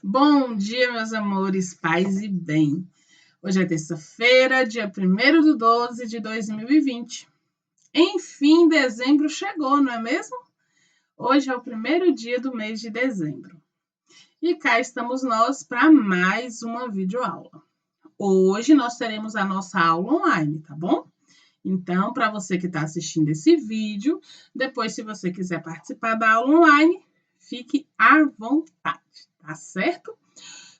Bom dia, meus amores, paz e bem. Hoje é terça-feira, dia 1º de 2020. Enfim, dezembro chegou, não é mesmo? Hoje é o primeiro dia do mês de dezembro. E cá estamos nós para mais uma videoaula. Hoje nós teremos a nossa aula online, tá bom? Então, para você que está assistindo esse vídeo, depois, se você quiser participar da aula online, fique à vontade, tá certo?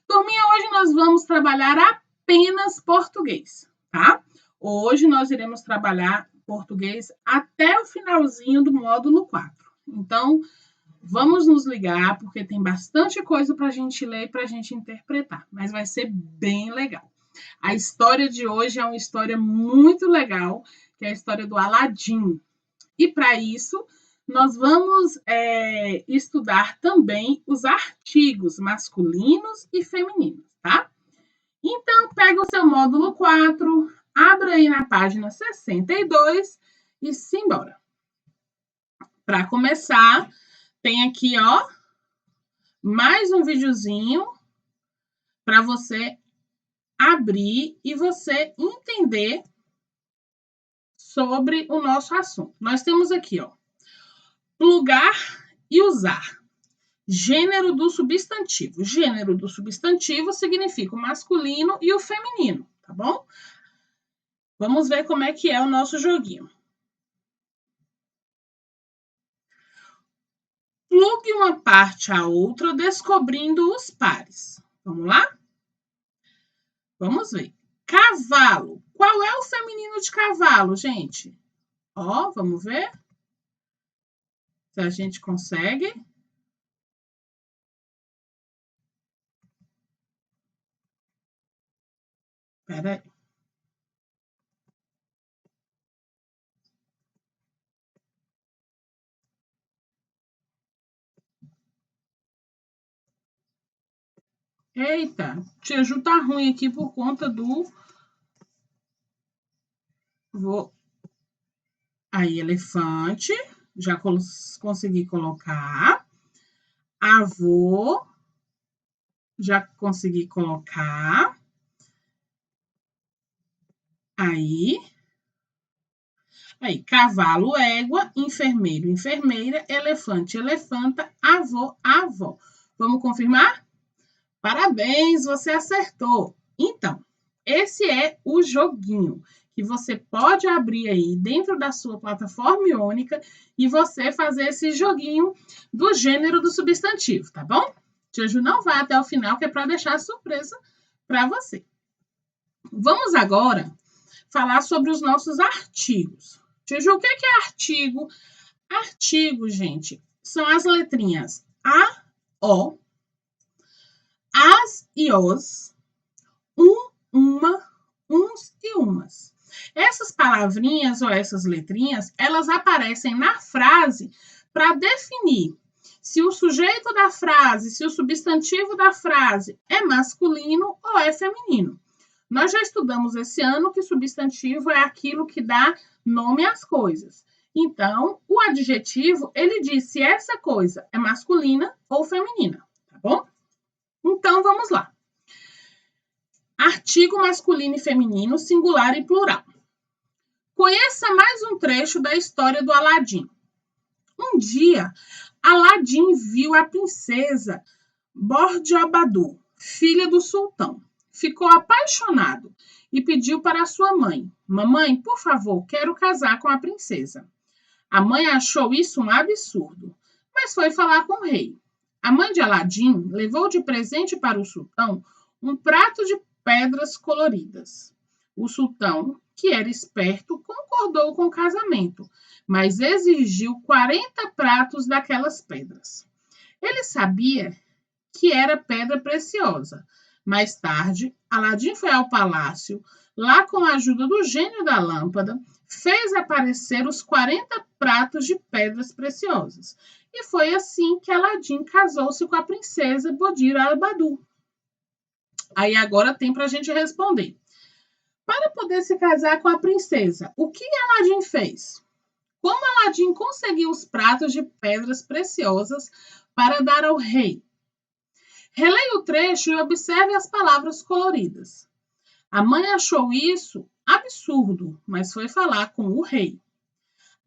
Turminha, hoje nós vamos trabalhar apenas português, tá? Hoje nós iremos trabalhar português até o finalzinho do módulo 4. Então, vamos nos ligar, porque tem bastante coisa para a gente ler e para a gente interpretar, mas vai ser bem legal. A história de hoje é uma história muito legal, que é a história do Aladim. E para isso, nós vamos estudar também os artigos masculinos e femininos, tá? Então, pega o seu módulo 4, abra aí na página 62 e simbora. Para começar, tem aqui, ó, mais um videozinho para você abrir e você entender sobre o nosso assunto. Nós temos aqui, ó, plugar e usar. Gênero do substantivo. Gênero do substantivo significa o masculino e o feminino, tá bom? Vamos ver como é que é o nosso joguinho. Plugue uma parte à outra, descobrindo os pares. Vamos lá? Vamos ver. Cavalo. Qual é o feminino de cavalo, gente? Ó, vamos ver se a gente consegue. Espera aí. Eita, Tia Ju tá ruim aqui por conta do... Aí, elefante, já consegui colocar. Avô, já consegui colocar. Aí, cavalo, égua, enfermeiro, enfermeira, elefante, elefanta, avô, avó. Vamos confirmar? Parabéns, você acertou. Então, esse é o joguinho que você pode abrir aí dentro da sua plataforma iônica e você fazer esse joguinho do gênero do substantivo, tá bom? Tia Ju não vai até o final, que é para deixar a surpresa para você. Vamos agora falar sobre os nossos artigos. Tia Ju, o que é artigo? Artigo, gente, são as letrinhas A, O, as e os, uma, uns e umas. Essas palavrinhas ou essas letrinhas, elas aparecem na frase para definir se o sujeito da frase, se o substantivo da frase é masculino ou é feminino. Nós já estudamos esse ano que substantivo é aquilo que dá nome às coisas. Então, o adjetivo, ele diz se essa coisa é masculina ou feminina, tá bom? Então, vamos lá. Artigo masculino e feminino, singular e plural. Conheça mais um trecho da história do Aladim. Um dia, Aladim viu a princesa Bordjobadu, filha do sultão. Ficou apaixonado e pediu para sua mãe: Mamãe, por favor, quero casar com a princesa. A mãe achou isso um absurdo, mas foi falar com o rei. A mãe de Aladim levou de presente para o sultão um prato de pedras coloridas. O sultão, que era esperto, concordou com o casamento, mas exigiu 40 pratos daquelas pedras. Ele sabia que era pedra preciosa. Mais tarde, Aladim foi ao palácio, lá com a ajuda do gênio da lâmpada, fez aparecer os 40 pratos de pedras preciosas. E foi assim que Aladim casou-se com a princesa Bodir al-Badu. Aí agora tem para a gente responder. Para poder se casar com a princesa, o que Aladim fez? Como Aladim conseguiu os pratos de pedras preciosas para dar ao rei? Releia o trecho e observe as palavras coloridas. A mãe achou isso absurdo, mas foi falar com o rei.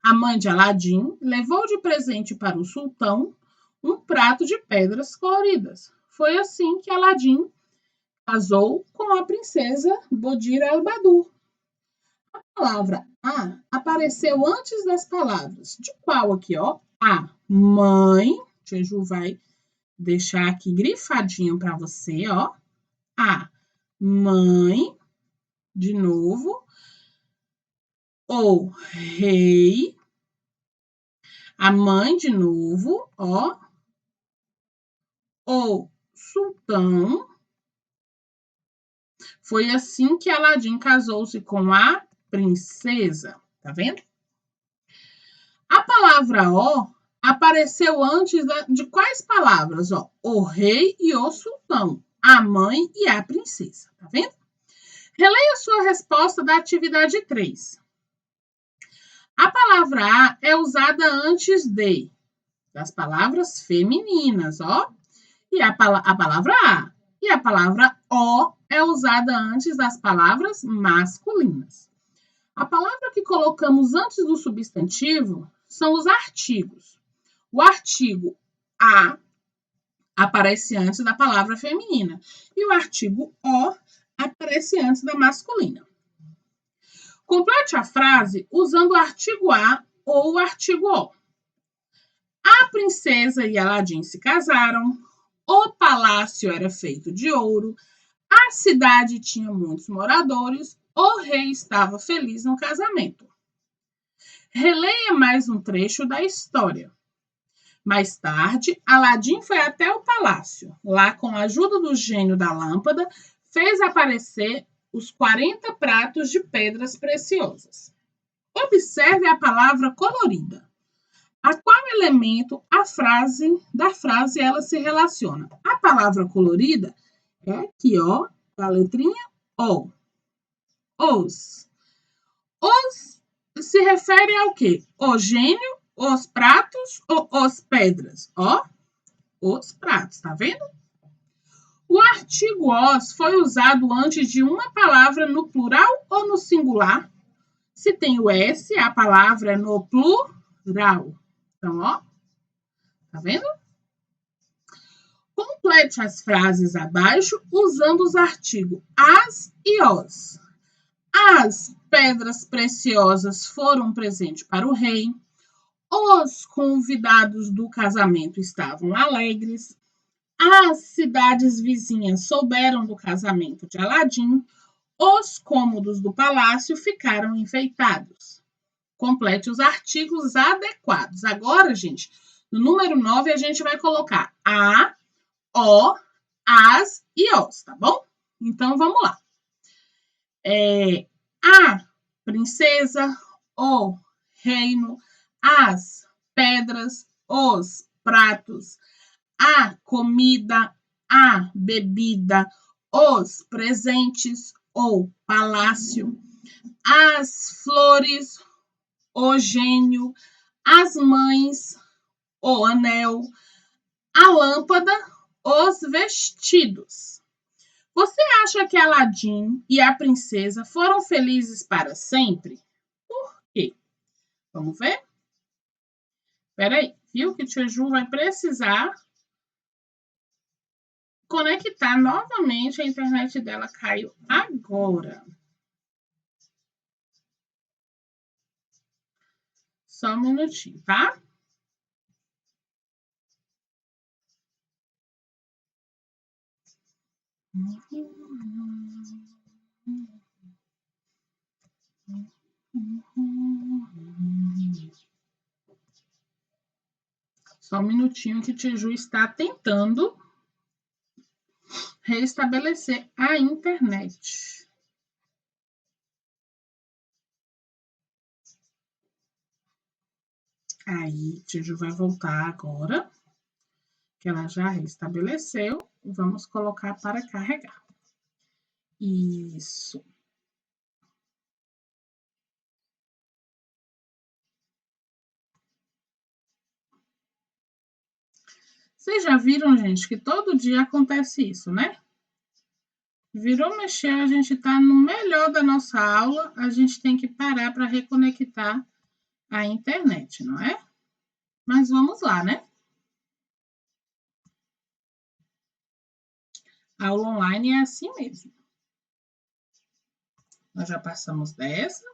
A mãe de Aladim levou de presente para o sultão um prato de pedras coloridas. Foi assim que Aladim casou com a princesa Bodir al-Badur. A palavra a apareceu antes das palavras. De qual aqui, ó? A mãe. Jeju vai deixar aqui grifadinho para você, ó. A mãe, de novo. O rei. A mãe, de novo, ó. O sultão. Foi assim que Aladim casou-se com a princesa. Tá vendo? A palavra ó apareceu antes de quais palavras? Ó, o rei e o sultão, a mãe e a princesa. Tá vendo? Releia sua resposta da atividade 3. A palavra a é usada antes das palavras femininas, ó. E a palavra a. E a palavra ó é usada antes das palavras masculinas. A palavra que colocamos antes do substantivo são os artigos. O artigo a aparece antes da palavra feminina e o artigo o aparece antes da masculina. Complete a frase usando o artigo a ou o artigo o. A princesa e Aladim se casaram, o palácio era feito de ouro, a cidade tinha muitos moradores, o rei estava feliz no casamento. Releia mais um trecho da história. Mais tarde, Aladim foi até o palácio. Lá, com a ajuda do gênio da lâmpada, fez aparecer os 40 pratos de pedras preciosas. Observe a palavra colorida. A qual elemento da frase ela se relaciona? A palavra colorida é aqui, ó, a letrinha O. Os. Os se refere ao quê? O gênio, os pratos ou os pedras? Ó, os pratos, tá vendo? O artigo os foi usado antes de uma palavra no plural ou no singular? Se tem o S, a palavra é no plural. Então, ó, tá vendo? Complete as frases abaixo usando os artigos as e os. As pedras preciosas foram um presente para o rei. Os convidados do casamento estavam alegres. As cidades vizinhas souberam do casamento de Aladim. Os cômodos do palácio ficaram enfeitados. Complete os artigos adequados. Agora, gente, no número 9, a gente vai colocar a, o, as e os, tá bom? Então, vamos lá. A princesa, o reino, as pedras, os pratos, a comida, a bebida, os presentes, o palácio, as flores, o gênio, as mães, o anel, a lâmpada, os vestidos. Você acha que Aladim e a princesa foram felizes para sempre? Por quê? Vamos ver? Peraí, viu que Tia Ju vai precisar conectar novamente, a internet dela caiu agora. Só um minutinho, tá? Só um minutinho que Tia Ju está tentando restabelecer a internet. Aí, Tia Ju vai voltar agora, que ela já restabeleceu. Vamos colocar para carregar. Isso. Vocês já viram, gente, que todo dia acontece isso, né? Virou mexer, a gente está no melhor da nossa aula, a gente tem que parar para reconectar a internet, não é? Mas vamos lá, né? A aula online é assim mesmo. Nós já passamos dessa.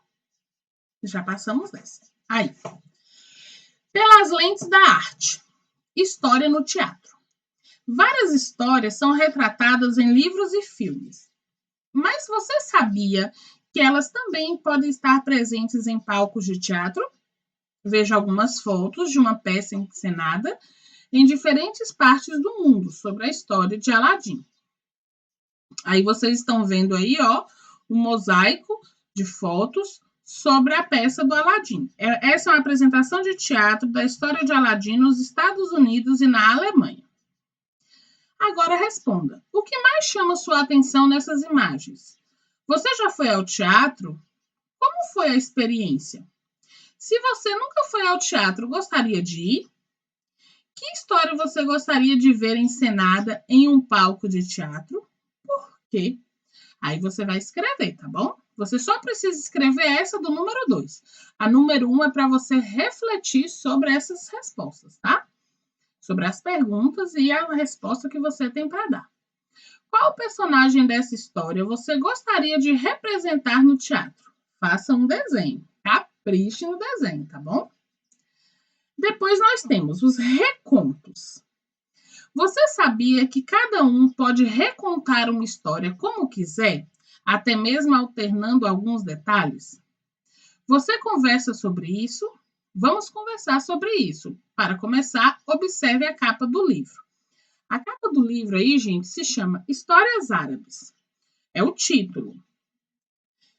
Aí. Pelas lentes da arte. História no teatro. Várias histórias são retratadas em livros e filmes. Mas você sabia que elas também podem estar presentes em palcos de teatro? Veja algumas fotos de uma peça encenada em diferentes partes do mundo sobre a história de Aladim. Aí vocês estão vendo aí, ó, um mosaico de fotos sobre a peça do Aladim. Essa é uma apresentação de teatro da história de Aladim nos Estados Unidos e na Alemanha. Agora responda: o que mais chama sua atenção nessas imagens? Você já foi ao teatro? Como foi a experiência? Se você nunca foi ao teatro, gostaria de ir? Que história você gostaria de ver encenada em um palco de teatro? Por quê? Aí você vai escrever, tá bom? Você só precisa escrever essa do número 2. A número 1 é para você refletir sobre essas respostas, tá? Sobre as perguntas e a resposta que você tem para dar. Qual personagem dessa história você gostaria de representar no teatro? Faça um desenho. Capriche no desenho, tá bom? Depois nós temos os recontos. Você sabia que cada um pode recontar uma história como quiser, até mesmo alternando alguns detalhes? Você conversa sobre isso? Vamos conversar sobre isso. Para começar, observe a capa do livro. A capa do livro aí, gente, se chama Histórias Árabes. É o título.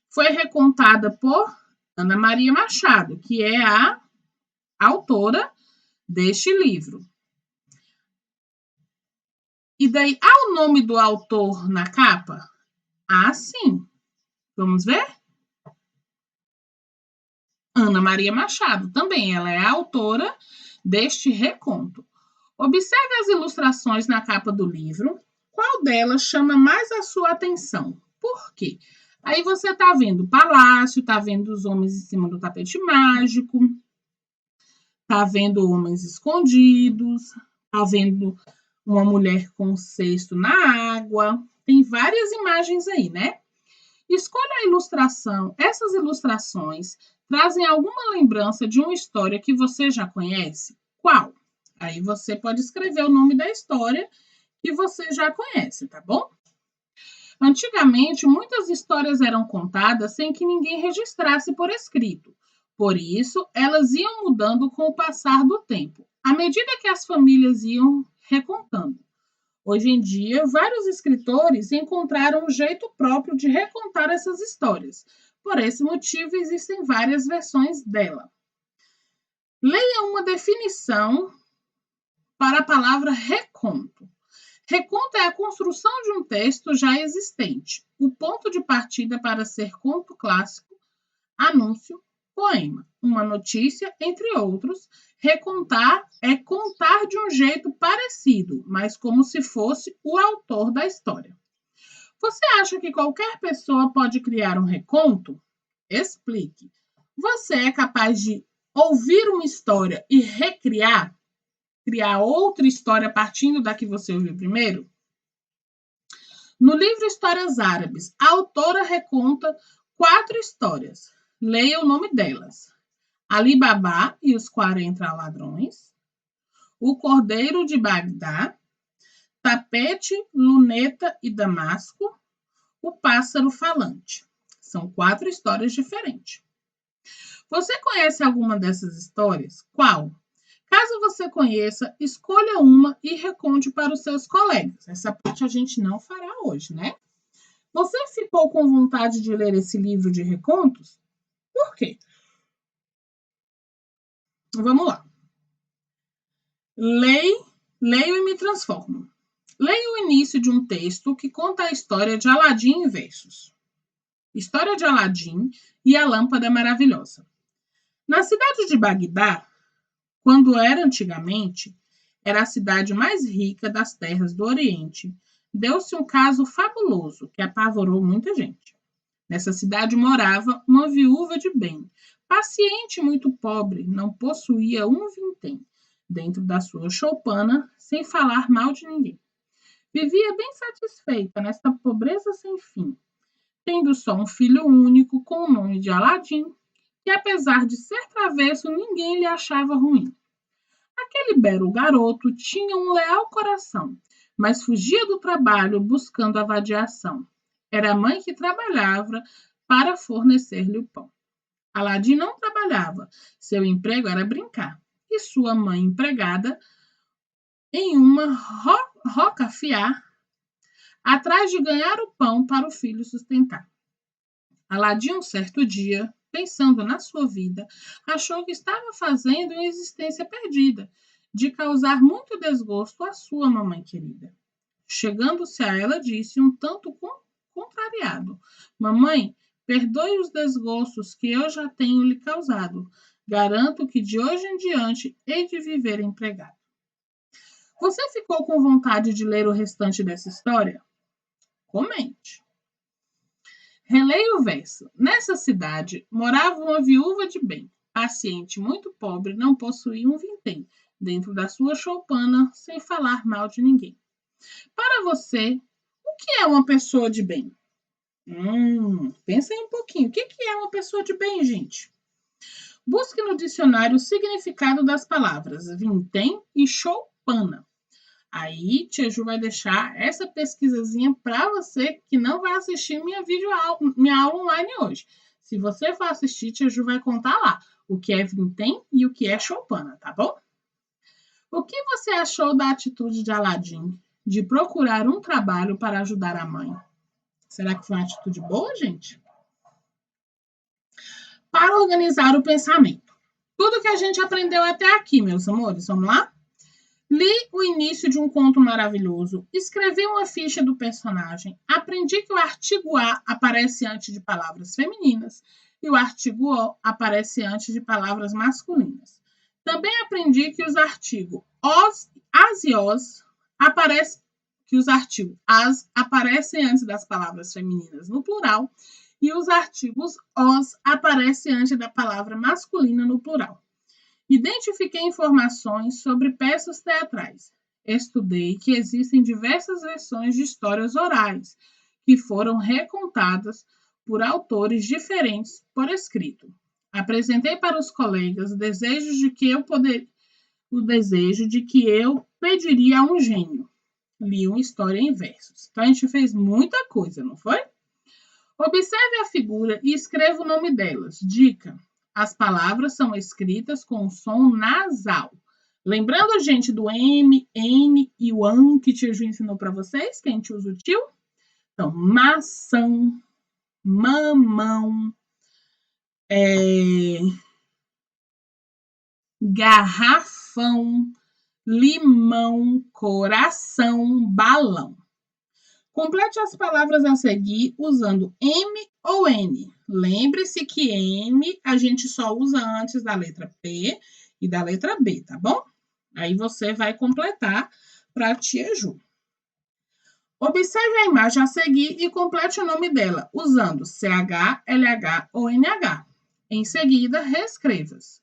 Foi recontada por Ana Maria Machado, que é a autora deste livro. E daí, há o nome do autor na capa? Ah, sim. Vamos ver? Ana Maria Machado, também. Ela é a autora deste reconto. Observe as ilustrações na capa do livro. Qual delas chama mais a sua atenção? Por quê? Aí você está vendo o palácio, está vendo os homens em cima do tapete mágico, está vendo homens escondidos, está vendo uma mulher com um cesto na água. Tem várias imagens aí, né? Escolha a ilustração. Essas ilustrações trazem alguma lembrança de uma história que você já conhece? Qual? Aí você pode escrever o nome da história que você já conhece, tá bom? Antigamente, muitas histórias eram contadas sem que ninguém registrasse por escrito. Por isso, elas iam mudando com o passar do tempo, à medida que as famílias iam recontando. Hoje em dia, vários escritores encontraram um jeito próprio de recontar essas histórias. Por esse motivo, existem várias versões dela. Leia uma definição para a palavra reconto. Reconto é a construção de um texto já existente, o ponto de partida para ser conto clássico, anúncio, poema, uma notícia, entre outros. Recontar é contar de um jeito parecido, mas como se fosse o autor da história. Você acha que qualquer pessoa pode criar um reconto? Explique. Você é capaz de ouvir uma história e recriar? Criar outra história partindo da que você ouviu primeiro? No livro Histórias Árabes, a autora reconta 4 histórias. Leia o nome delas: Ali Babá e os 40 Ladrões, O Cordeiro de Bagdá, Tapete, Luneta e Damasco, O Pássaro Falante. São 4 histórias diferentes. Você conhece alguma dessas histórias? Qual? Caso você conheça, escolha uma e reconte para os seus colegas. Essa parte a gente não fará hoje, né? Você ficou com vontade de ler esse livro de recontos? Por quê? Vamos lá. Leio e me transformo. Leia o início de um texto que conta a história de Aladim em versos. História de Aladim e a Lâmpada Maravilhosa. Na cidade de Bagdá, quando era antigamente, era a cidade mais rica das terras do Oriente. Deu-se um caso fabuloso que apavorou muita gente. Nessa cidade morava uma viúva de bem, paciente e muito pobre, não possuía um vintém dentro da sua choupana, sem falar mal de ninguém. Vivia bem satisfeita nesta pobreza sem fim, tendo só um filho único com o nome de Aladim, que apesar de ser travesso, ninguém lhe achava ruim. Aquele belo garoto tinha um leal coração, mas fugia do trabalho buscando a vadiação. Era a mãe que trabalhava para fornecer-lhe o pão. Aladim não trabalhava, seu emprego era brincar, e sua mãe empregada em uma rocafiar, atrás de ganhar o pão para o filho sustentar. Aladim, um certo dia, pensando na sua vida, achou que estava fazendo uma existência perdida, de causar muito desgosto à sua mamãe querida. Chegando-se a ela, disse, um tanto contrariado: Mamãe, perdoe os desgostos que eu já tenho lhe causado. Garanto que de hoje em diante hei de viver empregado. Você ficou com vontade de ler o restante dessa história? Comente. Releia o verso. Nessa cidade morava uma viúva de bem, paciente, muito pobre, não possuía um vintém dentro da sua choupana, sem falar mal de ninguém. Para você, o que é uma pessoa de bem? Pensa aí um pouquinho. O que é uma pessoa de bem, gente? Busque no dicionário o significado das palavras vintém e choupana. Aí, Tia Ju vai deixar essa pesquisazinha para você que não vai assistir minha aula online hoje. Se você for assistir, Tia Ju vai contar lá o que é vintém e o que é choupana, tá bom? O que você achou da atitude de Aladim de procurar um trabalho para ajudar a mãe? Será que foi uma atitude boa, gente? Para organizar o pensamento. Tudo que a gente aprendeu até aqui, meus amores, vamos lá? Li o início de um conto maravilhoso, escrevi uma ficha do personagem, aprendi que o artigo A aparece antes de palavras femininas e o artigo O aparece antes de palavras masculinas. Também aprendi que os artigos as e os aparecem antes das palavras femininas no plural e os artigos os aparecem antes da palavra masculina no plural. Identifiquei informações sobre peças teatrais. Estudei que existem diversas versões de histórias orais, que foram recontadas por autores diferentes por escrito. Apresentei para os colegas o desejo de que eu pediria a um gênio. Li uma história em versos. Então, a gente fez muita coisa, não foi? Observe a figura e escreva o nome delas. Dica: as palavras são escritas com o som nasal. Lembrando, gente, do M, N e o AN que o tio Ju ensinou para vocês, que a gente usa o tio? Então, maçã, mamão, garrafão, limão, coração, balão. Complete as palavras a seguir usando M ou N. Lembre-se que M a gente só usa antes da letra P e da letra B, tá bom? Aí você vai completar para a tia Ju. Observe a imagem a seguir e complete o nome dela usando CH, LH ou NH. Em seguida, reescreva-se: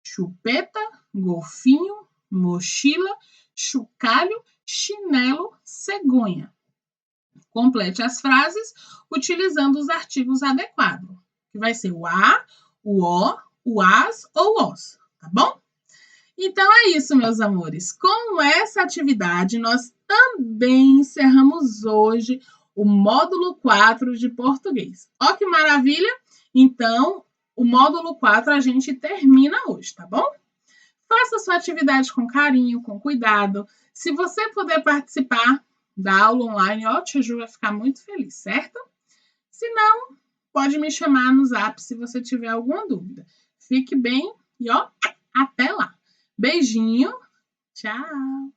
chupeta, golfinho, mochila, chocalho, chinelo, cegonha. Complete as frases utilizando os artigos adequados, que vai ser o a, o o as ou os, tá bom? Então é isso, meus amores. Com essa atividade, nós também encerramos hoje o módulo 4 de português. Ó que maravilha! Então, o módulo 4 a gente termina hoje, tá bom? Faça sua atividade com carinho, com cuidado. Se você puder participar da aula online, ó, tia Ju vai ficar muito feliz, certo? Se não, pode me chamar no Zap se você tiver alguma dúvida. Fique bem e, ó, até lá. Beijinho. Tchau.